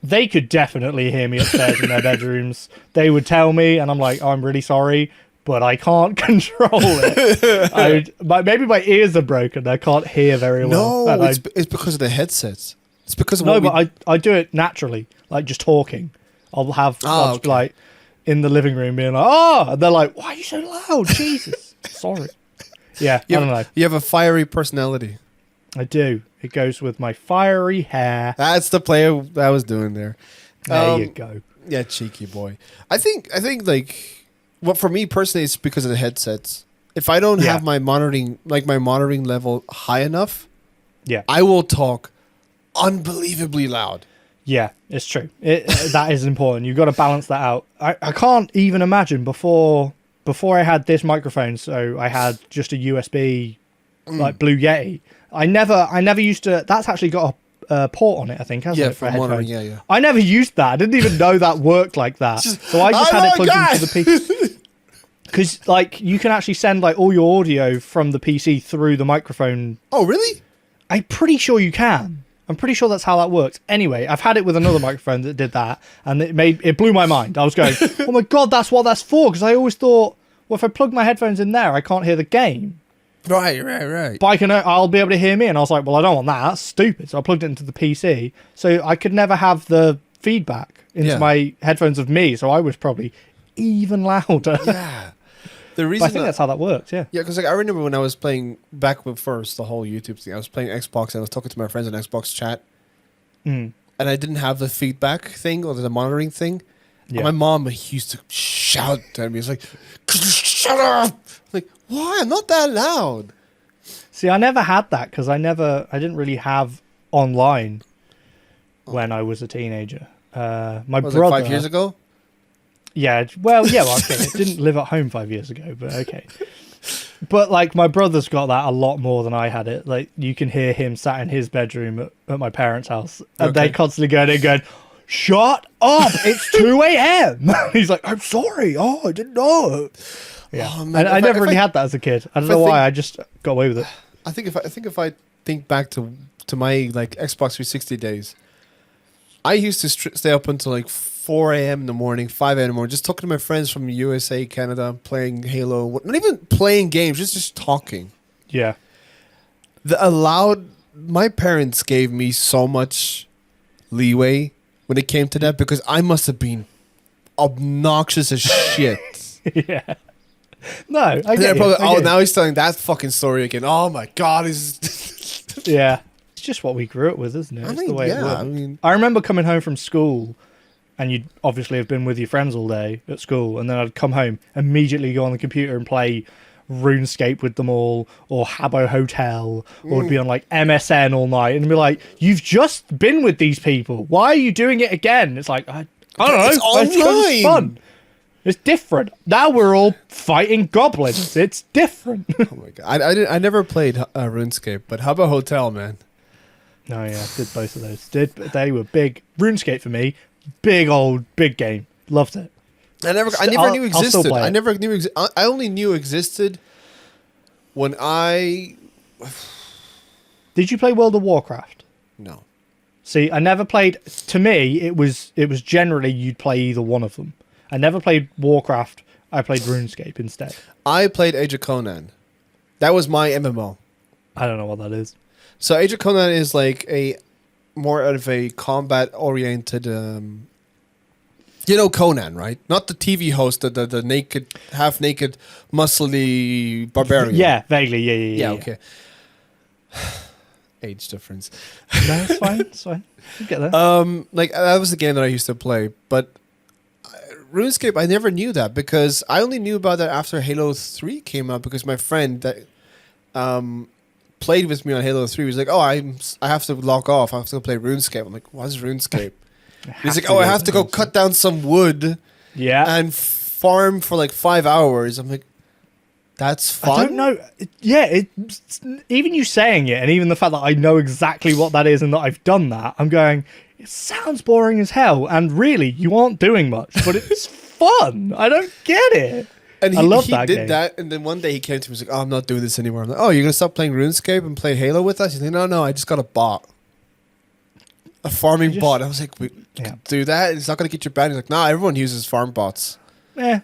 they could definitely hear me upstairs in their bedrooms. They would tell me, and I'm like, oh, I'm really sorry, but I can't control it. Maybe my ears are broken. I can't hear very well. No, it's because of the headsets. It's because of but I do it naturally, like just talking. I'll have like in the living room being like, oh, and they're like, why are you so loud? Jesus, sorry. Yeah, I don't know. You have a fiery personality. I do. It goes with my fiery hair. That's the play I was doing there. There you go. Yeah, cheeky boy. I think like, well, for me personally, it's because of the headsets. If I don't have my monitoring level high enough, I will talk unbelievably loud. Yeah, it's true. That is important. You've got to balance that out. I can't even imagine before I had this microphone, so I had just a USB like Blue Yeti. I never used to. That's actually got a port on it, I think, hasn't it, for headphones? Yeah. I never used that. I didn't even know that worked like that. So I just had it plugged into the PC. Because like you can actually send like all your audio from the PC through the microphone. Oh, really? I'm pretty sure you can. I'm pretty sure that's how that works. Anyway, I've had it with another microphone that did that, and it blew my mind. I was going, oh my god, that's what that's for, because I always thought, well, if I plug my headphones in there, I can't hear the game. Right. But I'll be able to hear me, and I was like, well, I don't want that. That's stupid. So I plugged it into the PC, so I could never have the feedback into my headphones of me, so I was probably even louder. Yeah. The reason I think that's how that works, yeah. Yeah, because like, I remember when I was playing back with first, the whole YouTube thing, I was playing Xbox and I was talking to my friends on Xbox chat. And I didn't have the feedback thing or the monitoring thing. Yeah. My mom used to shout at me. It's like, shut up! I'm like, why? I'm not that loud. See, I never had that because I didn't really have online when I was a teenager. My brother... Like 5 years ago? Yeah, well, okay. I didn't live at home 5 years ago, but okay. But, like, my brother's got that a lot more than I had it. Like, you can hear him sat in his bedroom at my parents' house, and they constantly going, shut up, it's 2 a.m. He's like, I'm sorry, I didn't know. Yeah, oh, man, I never really had that as a kid. I don't know why, I just got away with it. I think if I think back to my, like, Xbox 360 days, I used to stay up until, like, 4 a.m. in the morning, 5 a.m. in the morning, just talking to my friends from USA, Canada, playing Halo. Not even playing games, just talking. Yeah. My parents gave me so much leeway when it came to that because I must have been obnoxious as shit. Yeah. No, I get probably, now he's telling that fucking story again. Oh my God. Yeah. It's just what we grew up with, isn't it? It's the way it worked. I remember coming home from school, and you'd obviously have been with your friends all day at school, and then I'd come home, immediately go on the computer and play RuneScape with them all, or Habber Hotel, or would be on like MSN all night, and be like, you've just been with these people. Why are you doing it again? It's like, I don't know. It's online. It's fun. It's different. Now we're all fighting goblins. It's different. Oh my god! I never played RuneScape, but Habber Hotel, man. Oh yeah, did both of those. They were big. RuneScape for me, big game. Loved it. I never knew existed. I never knew. I only knew existed when I. Did you play World of Warcraft? No. See, I never played. To me, it was generally you'd play either one of them. I never played Warcraft. I played RuneScape instead. I played Age of Conan. That was my MMO. I don't know what that is. So Age of Conan is like a more of a combat-oriented. You know Conan, right? Not the TV host, the naked, half-naked, muscly barbarian. Yeah, vaguely. Yeah. Okay. Age difference. No, it's fine. It's fine. You get there. Like that was the game that I used to play, but RuneScape, I never knew that because I only knew about that after Halo 3 came out because my friend that played with me on Halo 3 was like, "Oh, I have to log off. I have to go play RuneScape." I'm like, "What is RuneScape?" He's like, "Oh, I have to go cut down some wood, and farm for like 5 hours." I'm like, "That's fun." I don't know. Even you saying it, and even the fact that I know exactly what that is and that I've done that, I'm going, it sounds boring as hell. And really, you aren't doing much, but it's fun. I don't get it. And I love he that did game. that, and then one day he came to me and was like, "Oh, I'm not doing this anymore." I'm like, "Oh, you're gonna stop playing RuneScape and play Halo with us?" He's like, "No, I just got a bot, a farming bot." I was like, "We can do that? It's not gonna get you banned." He's like, "Nah, everyone uses farm bots." Yeah,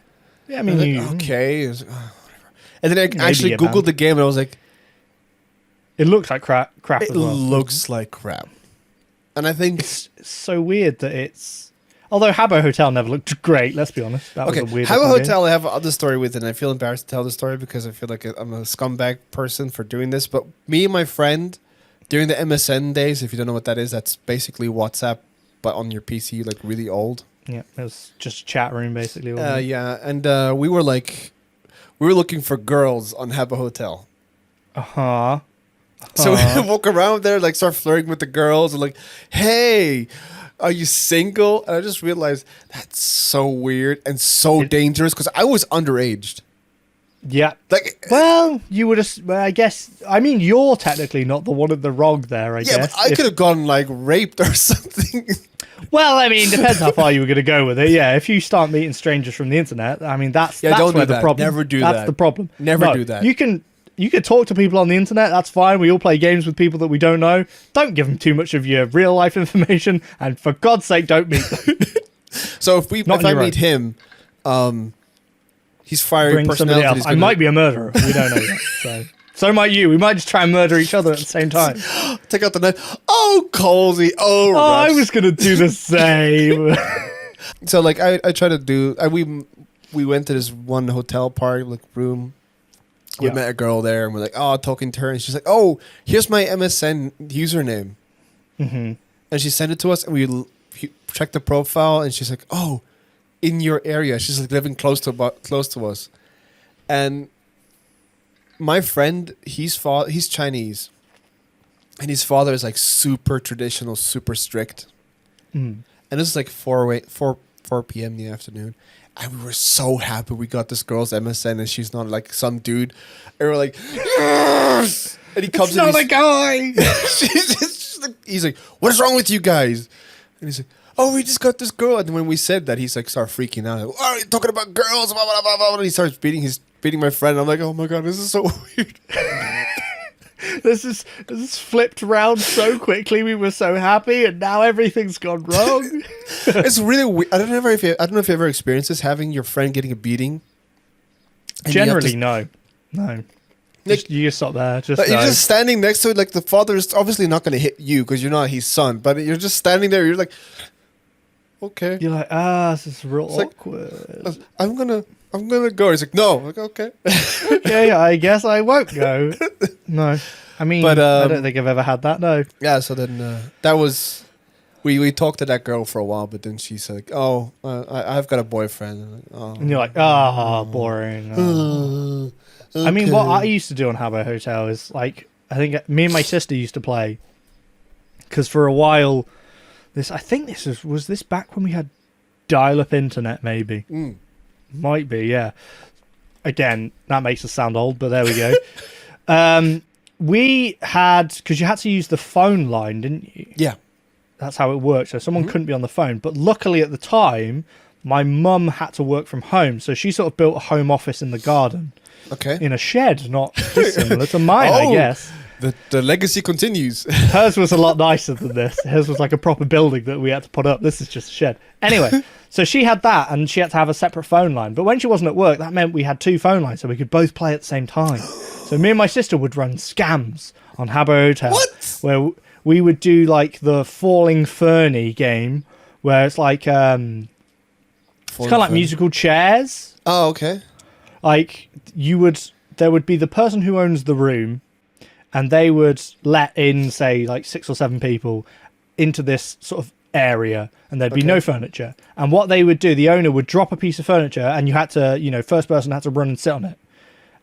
I mean, like, okay. Was like, oh, and then I actually Googled the game, and I was like, "It looks like crap." It as well. looks like crap, and I think it's so weird that it's. Although Habbo Hotel never looked great, let's be honest. That was a weird Habbo Hotel, I have other story with it, and I feel embarrassed to tell the story because I feel like I'm a scumbag person for doing this. But me and my friend, during the MSN days, if you don't know what that is, that's basically WhatsApp, but on your PC, like really old. Yeah, it was just a chat room, basically. Yeah, and we were looking for girls on Habbo Hotel. So we walk around there, like start flirting with the girls, and like, "Hey, are you single?" And I just realized that's so weird and so dangerous because I was underaged. Yeah. Like, well, you would have. Well, I guess. I mean, you're technically not the one in the wrong there. I guess. Yeah, but I could have gone like raped or something. Well, I mean, depends how far you were going to go with it. Yeah, if you start meeting strangers from the internet, I mean, that's don't where do the that. problem. Never do that. That's the problem. Never do that. You can talk to people on the internet. That's fine. We all play games with people that we don't know. Don't give them too much of your real life information, and for God's sake, don't meet them. So if I meet him, he's fiery personality. I might be a murderer. We don't know that. So might you. We might just try and murder each other at the same time. Take out the knife. Oh, Colesy. Oh, I was gonna do the same. So like I try to do. We went to this one hotel party, like room. We met a girl there, and we're like, talking to her, and she's like, "Oh, here's my MSN username," and she sent it to us, and we checked the profile, and she's like, "Oh, in your area." She's like living close to us, and my friend, he's Chinese, and his father is like super traditional, super strict, and this is like 4 p.m. in the afternoon. And we were so happy we got this girl's MSN and she's not like some dude. And we're like, yes! And he comes in. It's not a guy. He's like, what is wrong with you guys? And he's like, oh, we just got this girl. And when we said that, he's like, start freaking out. Like, oh, are you talking about girls? Blah, blah, blah, blah. And he starts beating my friend. I'm like, oh my God, this is so weird. This is flipped round so quickly. We were so happy, and now everything's gone wrong. It's really weird. I don't know if you ever experienced this, having your friend getting a beating. Generally, no. Like, you just stop there. You're just standing next to it. Like the father is obviously not going to hit you because you're not his son, but you're just standing there. You're like, okay. You're like, this is real awkward. Like, I'm gonna go. He's like, no. I'm like, okay. Okay, I guess I won't go. No, I mean, but, I don't think I've ever had that. No. Yeah. So then that was. We talked to that girl for a while, but then she's like, "Oh, I've got a boyfriend." And, and you're like, boring. Okay. I mean, what I used to do on Habbo Hotel is like, I think me and my sister used to play, because for a while, was this back when we had dial-up internet, maybe. Might be, yeah. Again, that makes us sound old, but there we go. We had, because you had to use the phone line, didn't you? Yeah. That's how it worked. So someone couldn't be on the phone. But luckily at the time, my mum had to work from home. So she sort of built a home office in the garden. Okay. In a shed, not dissimilar to mine, I guess. The legacy continues. Hers was a lot nicer than this. Hers was like a proper building that we had to put up. This is just a shed. Anyway, so she had that and she had to have a separate phone line. But when she wasn't at work, that meant we had 2 phone lines so we could both play at the same time. So me and my sister would run scams on Habber Hotel. What? Where we would do like the Falling Fernie game where it's like, it's kind of like musical chairs. Oh, okay. Like there would be the person who owns the room and they would let in, say, like 6 or 7 people into this sort of area and there'd be no furniture. And what they would do, the owner would drop a piece of furniture and you had to, first person had to run and sit on it.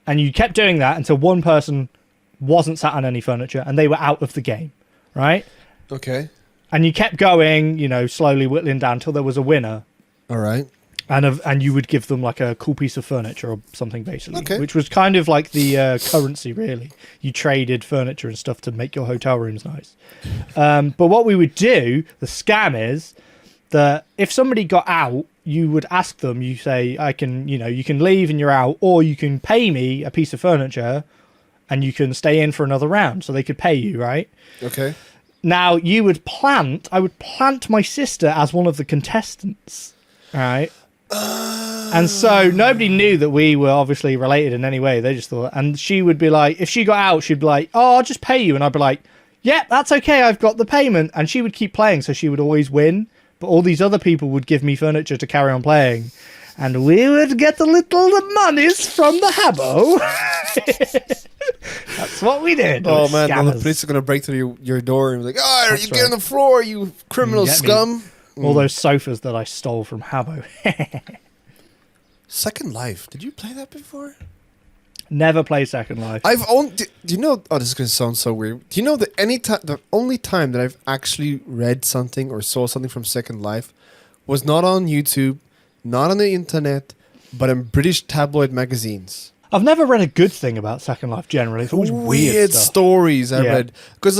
And you kept doing that until one person wasn't sat on any furniture and they were out of the game, right? Okay. And you kept going, slowly whittling down until there was a winner. All right. And you would give them like a cool piece of furniture or something, basically, Okay. which was kind of like the currency, really. You traded furniture and stuff to make your hotel rooms nice. But what we would do, the scam is that if somebody got out, you would ask them, you say, you can leave and you're out, or you can pay me a piece of furniture and you can stay in for another round. So they could pay you, right? Okay. Now, I would plant my sister as one of the contestants, right? And so nobody knew that we were obviously related in any way. They just thought, and she would be like, if she got out, she'd be like, oh, I'll just pay you. And I'd be like, yeah, that's okay. I've got the payment. And she would keep playing. So she would always win. But all these other people would give me furniture to carry on playing. And we would get a little the monies from the Habbo. That's what we did. Oh, man. Now the police are going to break through your door and be like, oh, you get on the floor, you criminal scum. All those sofas that I stole from Habbo. Second Life. Did you play that before? Never played Second Life. Do you know? Oh, this is going to sound so weird. Do you know that the only time that I've actually read something or saw something from Second Life was not on YouTube, not on the internet, but in British tabloid magazines. I've never read a good thing about Second Life generally. It's always weird stuff. Stories I read. Because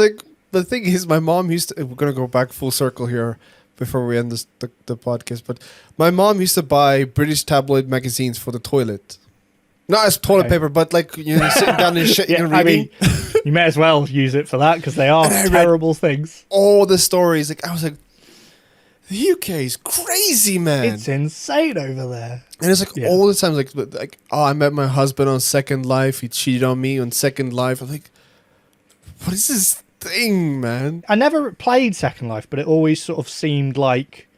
the thing is, my mom used to... We're going to go back full circle here before we end the podcast. But my mom used to buy British tabloid magazines for the toilet. Not as toilet paper, but like, sitting down and shit and reading. I mean, you may as well use it for that because they are terrible things. All the stories. I was like, the UK is crazy, man. It's insane over there. And it's like all the time, like, oh, I met my husband on Second Life. He cheated on me on Second Life. I'm like, what is this thing, man? I never played Second Life, but it always sort of seemed like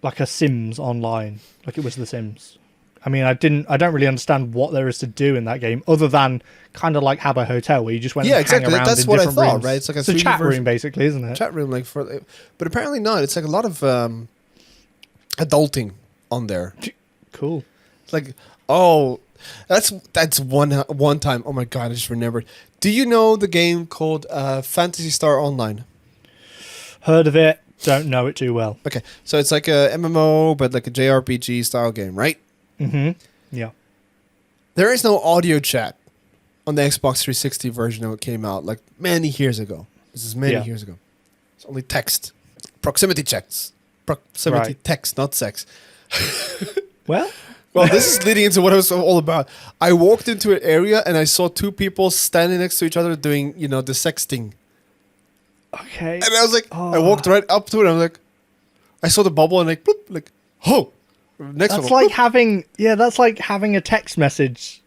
a Sims online, like it was The Sims. I mean, I don't really understand what there is to do in that game, other than kind of like Habber Hotel, where you just went and hang around That's in what I different thought, rooms. right? It's like a chat room, basically, isn't it? Chat room, but apparently not. It's like a lot of adulting on there. Cool. It's like, oh, that's one time. Oh my god, I just remembered. Do you know the game called Phantasy Star Online? Heard of it. Don't know it too well. Okay, so it's like a MMO, but like a JRPG style game, right? Mm-hmm. Yeah. There is no audio chat on the Xbox 360 version when it came out, like many years ago. This is many years ago. It's only text. Proximity checks. Proximity text, not sex. Well, this is leading into what it was all about. I walked into an area and I saw 2 people standing next to each other doing, the sexting. Okay. And I was like, I walked right up to it. And I was like, I saw the bubble and like, bloop, like, oh. Next that's one. like having a text message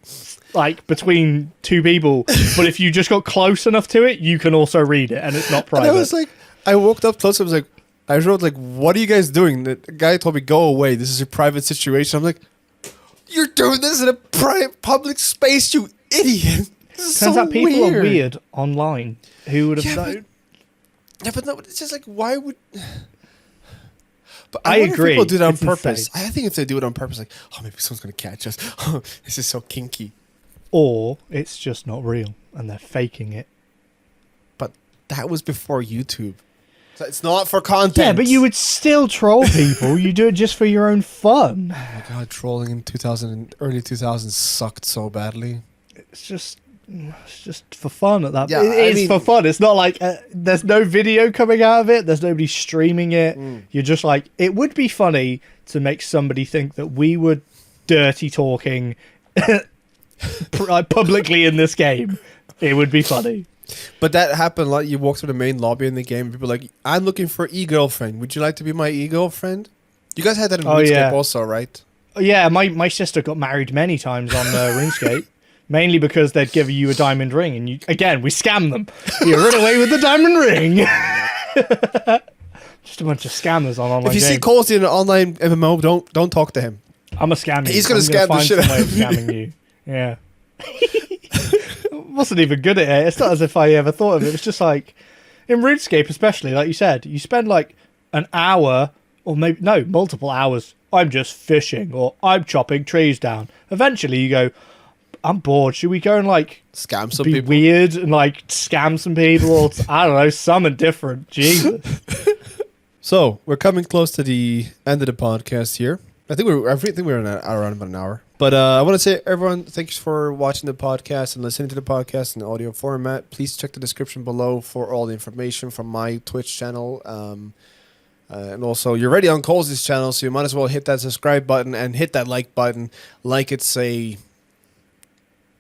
like between 2 people, but if you just got close enough to it, you can also read it and it's not private. And I was like, I walked up close. I wrote like, what are you guys doing? The guy told me, go away. This is a private situation. I'm like, you're doing this in a public space, you idiot. Turns out people are weird online. Who would have known? But no, it's just like, why would... But I agree. agree. People do that on purpose. Insane. I think if they do it on purpose, like, oh, maybe someone's going to catch us. Oh, this is so kinky. Or it's just not real and they're faking it. But that was before YouTube. So it's not for content. Yeah, but you would still troll people. You do it just for your own fun. Oh my god, trolling in early 2000s sucked so badly. It's just for fun at that. Yeah, It is for fun. It's not like there's no video coming out of it. There's nobody streaming it. You're just like, it would be funny to make somebody think that we were dirty talking publicly in this game. It would be funny. But that happened like you walk through the main lobby in the game. People are like, I'm looking for e-girlfriend. Would you like to be my e-girlfriend? You guys had that in RuneScape also, right? Yeah, my sister got married many times on RuneScape. Mainly because they'd give you a diamond ring, and we scam them. You run away with the diamond ring. Just a bunch of scammers on online. If you see Colesy in an online MMO, don't talk to him. I'm a scammer. He's gonna scam the shit out of you. Scamming you. Yeah. Wasn't even good at it. It's not as if I ever thought of it. It's just like in RuneScape, especially like you said, you spend like an hour or maybe multiple hours. I'm just fishing or I'm chopping trees down. Eventually, you go, I'm bored. Should we go and like scam some be people? Weird and like scam some people? Or I don't know, something different. Jesus. So we're coming close to the end of the podcast here. I think we're around about an hour. But I want to say, everyone, thanks for watching the podcast and listening to the podcast in audio format. Please check the description below for all the information from my Twitch channel. And also, you're already on Colesy's channel, so you might as well hit that subscribe button and hit that like button like it's a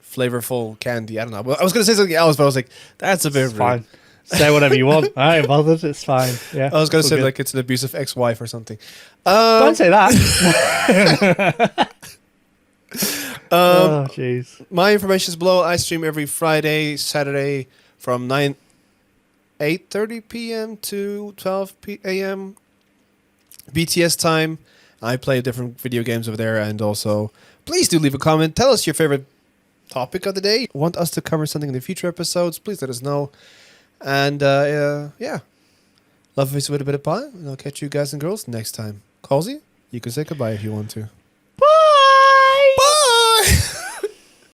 flavorful candy. I don't know. Well, I was going to say something else, but I was like, that's a bit rude. Fine. Say whatever you want. I ain't bothered. It's fine. Yeah. I was going to say like it's an abusive ex-wife or something. Don't say that. Oh, jeez. My information is below. I stream every Friday, Saturday from 8:30 p.m. to 12 a.m. BTS time. I play different video games over there, and also please do leave a comment. Tell us your favorite topic of the day. Want us to cover something in the future episodes? Please let us know. And yeah, love this with a bit of pie, and I'll catch you guys and girls next time. Colesy, you can say goodbye if you want to. Bye.